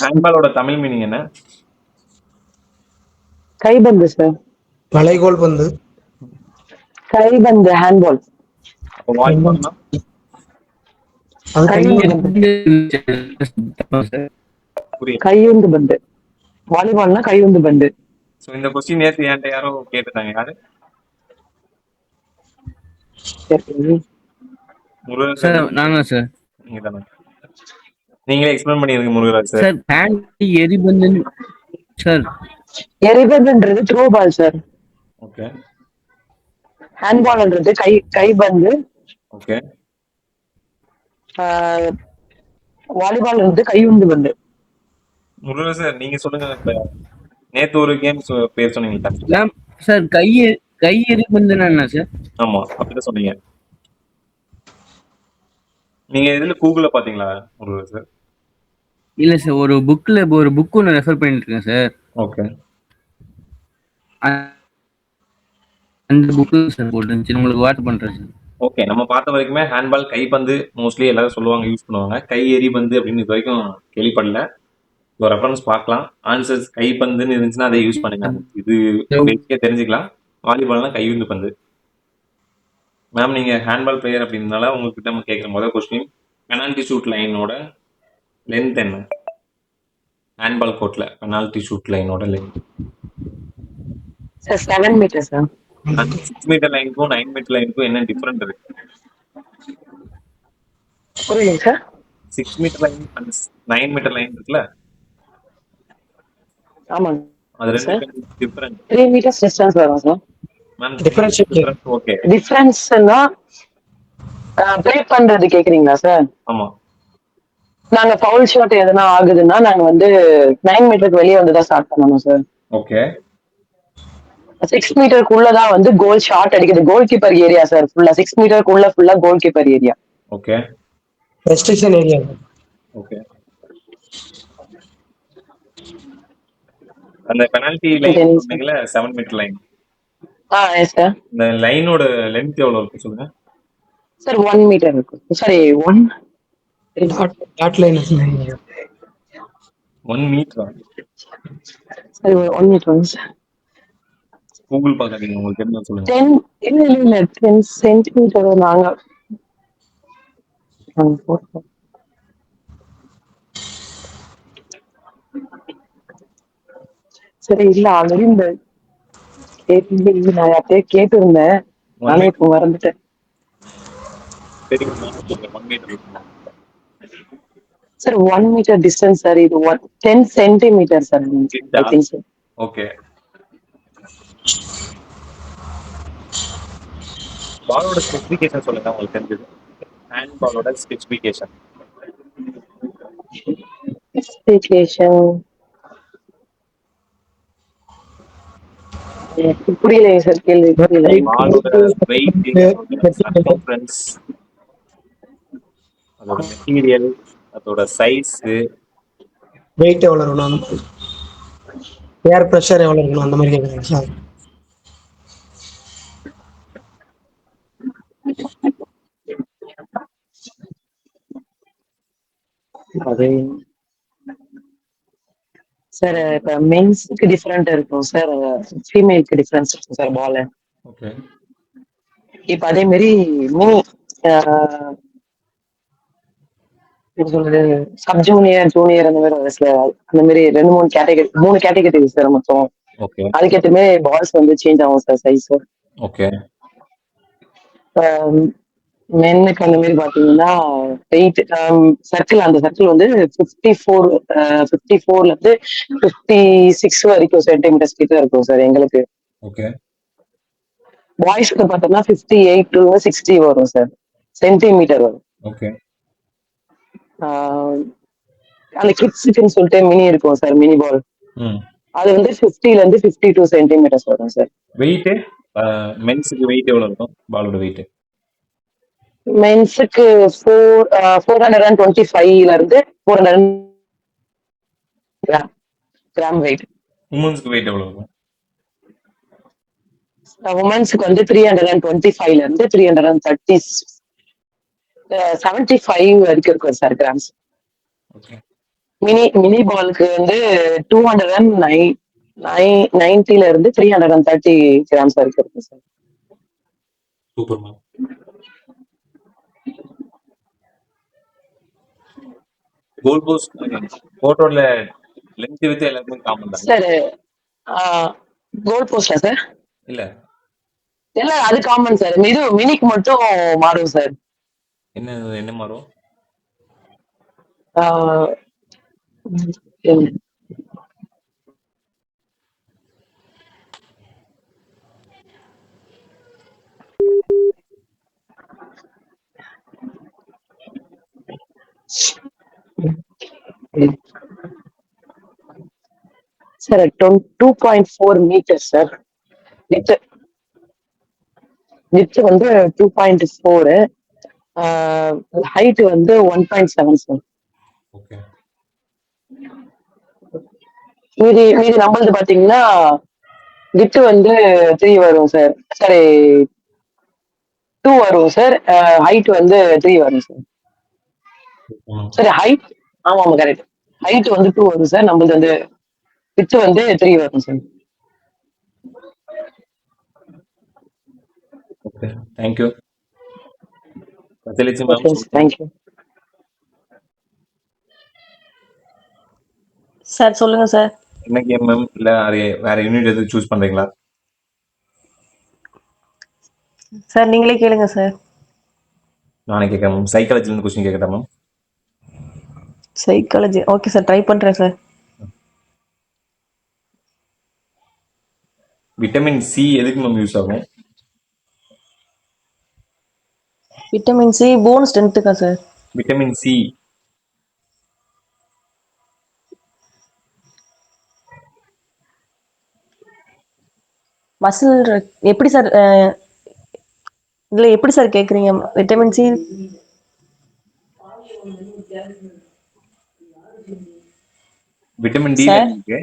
ஹேண்ட்பாலோட Tamil meaning என்ன? கைபந்து sir. வளைகோல் பந்து. கைபந்து handball. அப்போ வாலிபால்னா அது கையுந்து பந்து. புரியல. கையுந்து பந்து. வாலிபால்னா கையுந்து பந்து. ஸோ இந்த கொஸ்டின் நேற்று என்கிட்ட யாரோ கேட்டுட்டாங்க. யாரு? சரி. Murugaraj sir sir. நானா சார்? நீங்க தானே? நீங்களே எக்ஸ்பிளைன் பண்ணிருங்க முருகராஜ் சார். சார் ஹேண்ட் எரிபந்து சார். எரிபந்துன்றது த்ரோ பால் சார். ஓகே ஹேண்ட்பால்ன்றது கைபந்து. ஓகே. வாலிபால்ன்றது கையுந்து பந்து. முருகராஜ் சார் நீங்க சொல்லுங்க. இப்ப நேத்து ஒரு கேம் பேர் சொன்னீங்க சார். கை எரிபந்துன்னா என்ன சார்? ஆமா அப்படிதான் சொன்னீங்க. நீங்க இதுல கூகுள்ல பாத்தீங்களா முருகராஜ் சார்? இல்ல சார், ஒரு புக் ஒன்று ரெஃபர் பண்ணிட்டு இருக்கேன் சார். ஓகே. அந்த புக்கு சார் போட்டுருந்துச்சு, உங்களுக்கு வாட்ச் பண்றேன் சார். ஓகே, நம்ம பார்த்த வரைக்குமே ஹேண்ட்பால் கைப்பந்து மோஸ்ட்லி எல்லாரும் சொல்லுவாங்க, யூஸ் பண்ணுவாங்க. கை எரிபந்து அப்படின்னு இது வரைக்கும் கேள்விப்படல. ஒரு ரெஃபரன்ஸ் பார்க்கலாம். ஆன்சர்ஸ் கைப்பந்துன்னு இருந்துச்சுன்னா அதை யூஸ் பண்ணுங்க. இது பேசிக்கா தெரிஞ்சுக்கலாம். வாலிபால்னா கையுந்து பந்து. மேம் நீங்க ஹேண்ட்பால் பிளேயர் அப்படின்றனால உங்ககிட்ட நம்ம கேட்குற முதல் கொஸ்டின், பெனால்டி ஷூட் லைனோட லென்த் என்ன? ஹேண்ட்பால் கோர்ட்ல பெனால்டி ஷூட் லைனோட length sir 7 metre sir. 6 metre லைனுக்கும் 9 மீட்டர் லைனுக்கும் என்ன டிஃபரெண்ட் இருக்கு? புரியுங்க sir. 6 metre line and 9 metre line இருக்குல்ல, ஆமாங்க. அது ரெண்டு டிஃபரெண்ட். 3 மீட்டர்ஸ் டிஸ்டன்ஸ் வரும் சார். Ma'am difference okay. டிஃபரன்ஸ்னா பிரேக் பண்றது கேக்குறீங்களா சார்? ஆமா. நாங்க ஃபவுல் ஷாட் எதனா ஆகுதுன்னா நாங்க வந்து 9 மீட்டருக்கு வெளியே வந்து தான் ஸ்டார்ட் பண்ணணும் சார். ஓகே. 6 மீட்டருக்குள்ளதான் வந்து கோல் ஷாட் அடிக்குது. Goalkeeper area sir. ஃபுல்லா 6 மீட்டருக்குள்ள ஃபுல்லா goalkeeper area. Okay. Restriction area. Okay. அந்த பெனால்டி லைன் சொன்னீங்கல 7 மீட்டர் லைன். Yes sir. இந்த லைனோட லென்த் எவ்வளவு இருக்கு சொல்லுங்க சார். 1 மீட்டர் இருக்கு. சாரி 1 டாட் லைன் 1 மீட்டரா? Sorry 1 metre sir. கூகுள் பார்க்காதீங்க, உங்களுக்கு தெரிஞ்சா சொல்லுங்க. 10 இல்ல 10 சென்டிமீட்டர் நாங்க சரி இல்ல ஆல்ரெடி இந்த நான் அப்படியே கேட்டிருந்தேன். நானே இப்போ மறந்துட்டேன். Sir 1 metre distance sir. இது 10 centimetre sir. I think sir. Okay. பாலோட ஸ்பெசிஃபிகேஷன் சொல்லுங்க உங்களுக்கு தெரிஞ்சது. ஹேண்ட் பாலோட ஸ்பெசிஃபிகேஷன். புரியல சார். கேள்வி புரியல. பாலோட வெயிட், சர்க்கம்ஃபரன்ஸ், அதோட மெட்டீரியல், அதோட சைஸ், வெயிட் எவ்வளவு இருக்கணும், ஏர் பிரஷர் எவ்வளவு இருக்கணும், அந்த மாதிரி கேக்குறீங்க சார். அது சார் இப்ப மென்ஸ்க்கு டிஃபரெண்ட் இருக்கும் சார், ஃபீமேலுக்கு டிஃபரன்ஸ் இருக்கும் சார் பால். ஓகே. இப்ப அதே மாதிரி சப் ஜூனியர் ஜூனியர் அந்த மாதிரி அந்த மாதிரி 3 கேட்டகரி சார் மொத்தம். ஓகே. அதுக்கேற்ற மாதிரி பால்ஸ் வந்து சேஞ்ச் ஆகும் சார் சைஸ். ஓகே. மென்னுக்கு அந்த மாதிரி பாத்தீங்கன்னா வெயிட் சர்க்கிள், அந்த சர்க்கிள் வந்து 54ல இருந்து 56 வரைக்கும் சென்டிமீட்டர்ஸ் கிட்ட இருக்கும் சார் எங்களுக்கு. ஓகே. பாய்ஸ்க்கு பார்த்தோம்னா 58 to 60 வரும் சார், சென்டிமீட்டர் வரும். ஓகே. அந்த கிட்ஸுக்குன்னு சொல்லிட்டு மினி இருக்கும் சார், மினி பால். அது வந்து 50ல இருந்து 52 சென்டிமீட்டர்ஸ் வரும் சார். வெயிட் மென்ஸ்க்கு வெயிட் எவ்வளவு இருக்கும் பாலோட வெயிட்? மென்ஸுக்கு 425ல இருந்து 400 கிராம் வெயிட். உமன்ஸ்க்கு வெயிட் எவ்வளவு இருக்கும்? உமன்ஸுக்கு வந்து 325ல இருந்து 330 75 வரைக்கும் இருக்கும் சார் கிராம்ஸ். ஓகே. மினி பாலுக்கு வந்து 290 இருந்து 330 கிராம்ஸ் வரைக்கும் இருக்கு sir. Super ma'am. Goal post கோர்ட்டோட லென்த் வித் எல்லாருமே காமன் தானே? சார் கோல் போஸ்டா சார்? இல்ல இல்ல அது காமன் சார். இது மினிக்கு மட்டும் மாறும் சார். என்ன என்ன மாறும்? ஆஹ் உம் sir 2.4 metre sir. With with வந்து 2.4. ஹைட் வந்து 1.7 சார். ஓகே. மீதி நம்மளது பாத்தீங்கன்னா வித் வந்து 3 வரும் சார். சாரி 2 வரும் சார். ஹைட் வந்து 3 வரும் சார். சரி ஹைட் ஆமா ஆமா கரெக்ட். ஹைட் வந்து 2 வரும் சார். நம்மளது வந்து வித் வந்து 3 வரும் சார். ஓகே. தேங்க்யூ. கத்தலிச்சி மேம் ஓகே சொல்லுங்க. Thank you sir. சொல்லுங்க சார். என்ன கேம் மேம்? இல்ல அது வேற யூனிட் எதுவும் சூஸ் பண்றீங்களா? சார் நீங்களே கேளுங்க சார். நானே கேட்கறேன் மேம். சைக்காலஜில இருந்து கொஸ்டின் கேட்கட்டா ma'am? Psychology okay sir, try பண்றேன் சார். விட்டமின் சி எதுக்கு மேம் யூஸ் ஆகும்? விட்டமின் சி போன் ஸ்ட்ரென்த்துக்கா சார்? விட்டமின் சி மசில் எப்படி சார்? இதுல எப்படி சார் கேக்குறீங்க? Vitamin C vitamin D sir. என்ன இருக்கு?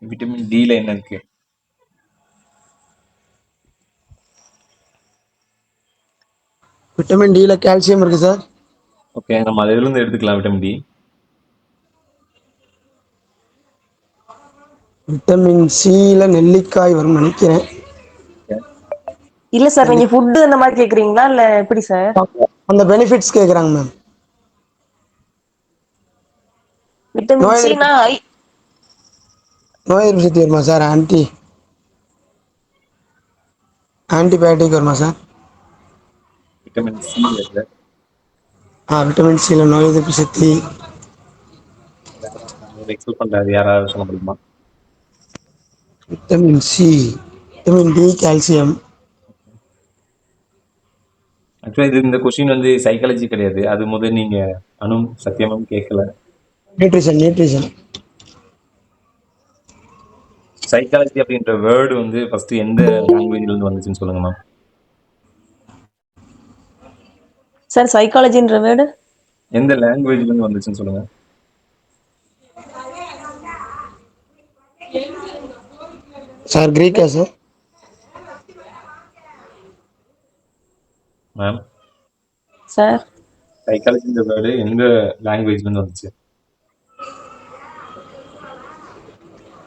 விட்டமின் டில என்ன இருக்கு? விட்டமின் டில கால்சியம் இருக்கு சார். ஓகே, நம்ம அதுல இருந்து எடுத்துக்கலாம் விட்டமின் டி. விட்டமின் சில நெல்லிக்காய் வரும்னு நினைக்கிறேன். இல்ல சார், நீங்க ஃபுட் அந்த மாதிரி கேக்குறீங்களா இல்ல எப்படி சார்? அந்த பெனிஃபிட்ஸ் கேக்குறாங்க மேம். விட்டமின் நோய் எதிர்ப்பு சினா நோய் எதிர்ப்பு சக்தி வருமா சார்? ஆன்டிபயோட்டிக் வருமா சார்? விட்டமின் சி இல்ல. விட்டமின் சில நோய் எதிர்ப்பு சக்தி. எக்ஸல் பண்றாரு, யாராவது சொல்ல முடியுமா? Vitamin C, vitamin D, calcium. ஆக்சுவலா இது இந்த கொஸ்டின் வந்து சைக்காலஜி கிடையாது. அது முதல் நீங்க சத்தியமும் கேட்கல. நியூட்ரிஷன். சைக்காலஜி அப்படின்ற வேர்டு வந்து ஃபர்ஸ்ட் எந்த லாங்குவேஜ்ல இருந்து வந்துச்சுன்னு சொல்லுங்க மேம். சார் சைக்காலஜின்ற வேர்டு எந்த லாங்குவேஜ்ல இருந்து வந்துச்சுன்னு சொல்லுங்க சார் கிரீக்கா சார்? மேம். சார். சைக்காலஜின்ற வேர்டு எந்த லாங்குவேஜ்ல இருந்து வந்துச்சு?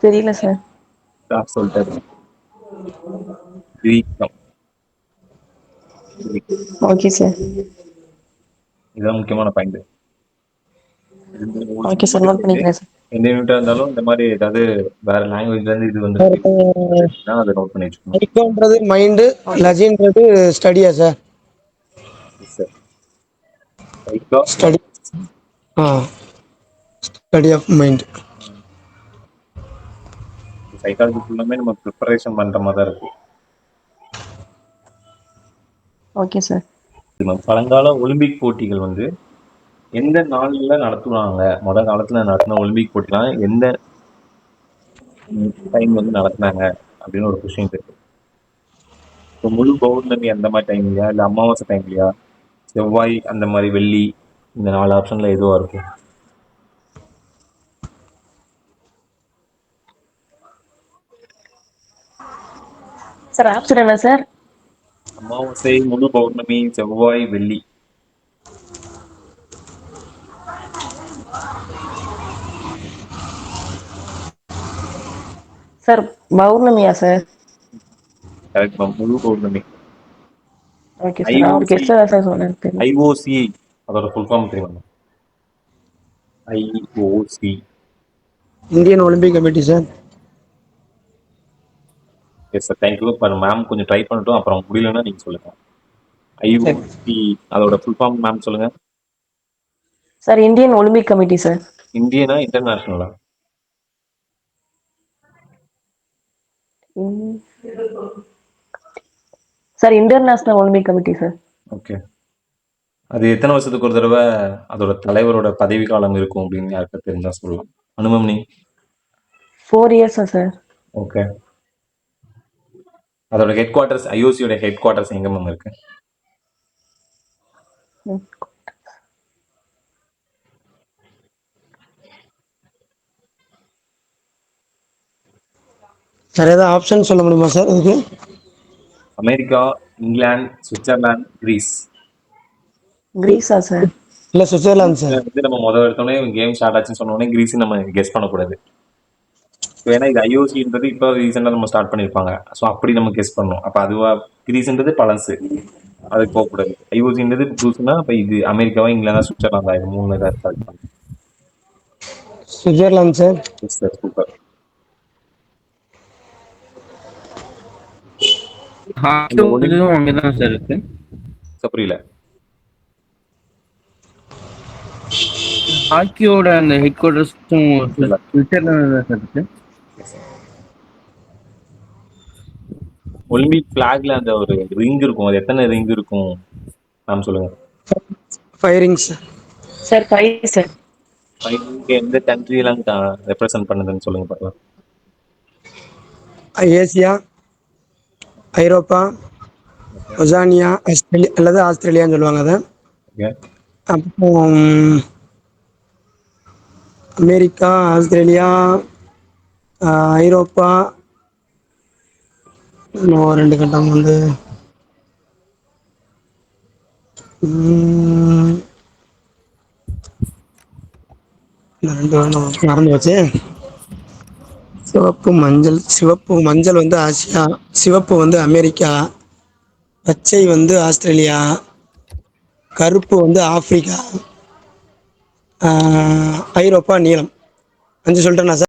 தெரியல சார். ஸ்டாஃப் சொல்லிட்டாரு. கிரீக்கம். Okay sir. இதுதான் முக்கியமான பாயிண்ட். ஓகே சார், நோட் பண்ணிக்கிறேன் சார். எந்த யூனிட்டா இருந்தாலும் இந்த மாதிரி ஏதாவது வேற லாங்குவேஜ்ல இருந்து இது வந்து அதை நோட் பண்ணி வச்சுக்கணும். சைக்கோன்றது மைண்டு, லஜின்றது ஸ்டடியா sir? Psycho study. Study of mind. Psychology ஃபுல்லாமே நம்ம ப்ரிப்பரேஷன் பண்ற மாதிரி தான் இருக்கு. Okay sir. பழங்கால ஒலிம்பிக் போட்டிகள் வந்து எந்த நாள்ல நடத்துவாங்க? முதல் காலத்துல நடத்தின ஒலிம்பிக் போட்டிலாம் எந்த டைம் வந்து நடத்தினாங்க அப்படின்னு ஒரு கொஸ்டின் இருக்கு. இப்போ முழு பௌர்ணமி அந்த மாதிரி டைம்லயா, இல்ல அமாவாசை டைம்லயா, செவ்வாய் அந்த மாதிரி, வெள்ளி, இந்த 4 ஆப்ஷன்ல எதுவா இருக்கும்? சார் ஆப்ஷன் என்ன சார்? அமாவாசை, முழு பௌர்ணமி, செவ்வாய், வெள்ளி. சார் பௌர்ணமியா சார்? கரெக்ட் மேம், முழு பௌர்ணமி. Okay sir. நான் ஒரு ஐஓசி கெஸ்ட் தான் சார் சொன்னேன், தெரியும். ஐஓசி அதோட ஃபுல் ஃபார்ம் தெரியுமா? IOC. Indian Olympic committee sir. Yes sir, thank you. இப்போ மேம் கொஞ்சம் ட்ரை பண்ணட்டும், அப்புறம் முடியலன்னா நீங்க சொல்லுங்க. சரி. ஐஓசி அதோட ஃபுல் ஃபார்ம் மேம் சொல்லுங்க. Sir Indian Olympic committee sir. இந்தியனா இன்டர்நேஷனலா? Sir international Olympic committee sir. Okay. அது எத்தனை வருஷத்துக்கு ஒரு தடவை அதோட தலைவரோட பதவி காலம் இருக்கும் அப்படின்னு யாருக்கு தெரிஞ்சா சொல்லலாம். அனுமம்னி. 4 இயர்ஸா சார்? ஓகே. அதோட ஹெட் குவார்ட்டர்ஸ், ஐஓசியோட ஹெட் குவார்ட்டர்ஸ் எங்க மேம் இருக்கு? சார் ஏதாவது ஆப்ஷன் சொல்ல முடியுமா சார் இதுக்கு? America, England, Switzerland, Greece. கிரீஸா சார்? இல்லை சுவிட்சர்லாந்து சார். வந்து நம்ம முதல் எடுத்தோடனே கேம் ஸ்டார்ட் ஆச்சுன்னு சொன்ன உடனே கிரீஸ் நம்ம கெஸ் பண்ணக்கூடாது. ஏன்னா இது ஐஓசின்றது இப்போ ரீசெண்டாக நம்ம ஸ்டார்ட் பண்ணியிருப்பாங்க. ஸோ அப்படி நம்ம கெஸ் பண்ணோம். அப்போ அதுவா கிரீஸ்ன்றது பழசு, அதுக்கு போகக்கூடாது. ஐஓசின்றது புதுசுனா இப்போ இது அமெரிக்காவா, இங்கிலாந்தா, சுவிட்சர்லாந்தா, இது 3 தான் ஸ்டார்ட் பண்ணும். Switzerland sir. Yes sir, super. ஹாக்கியும் அங்கதான் சார் இருக்கு. புரியல. ஹாக்கியோட அந்த ஹெட் குவார்டர்ஸும் சுவிட்சர்லாந்து தான் சார் இருக்கு. ஒலிம்பிக் பிளாக்ல அந்த ஒரு ரிங் இருக்கும், அது எத்தனை ரிங் இருக்கும் மேம் சொல்லுங்க. 5 rings சார். Sir 5 sir. எந்த கண்ட்ரி எல்லாம் ரெப்ரசென்ட் பண்ணுதுன்னு சொல்லுங்க பார்க்கலாம். ஏசியா, ஐரோப்பா, ஒசானியா, ஆஸ்திரேலியா அல்லது ஆஸ்திரேலியான்னு சொல்லுவாங்க அதை. ஓகே. அப்புறம் அமெரிக்கா, ஆஸ்திரேலியா, ஐரோப்பா, இன்னும் 2 கட்டம் வந்து இன்னும் 2 மறந்து போச்சு. சிவப்பு மஞ்சள் வந்து ஆசியா, சிவப்பு வந்து அமெரிக்கா, பச்சை வந்து ஆஸ்திரேலியா, கருப்பு வந்து ஆப்பிரிக்கா, ஐரோப்பா, நீலம். 5 சொல்லிட்டேனா சார்?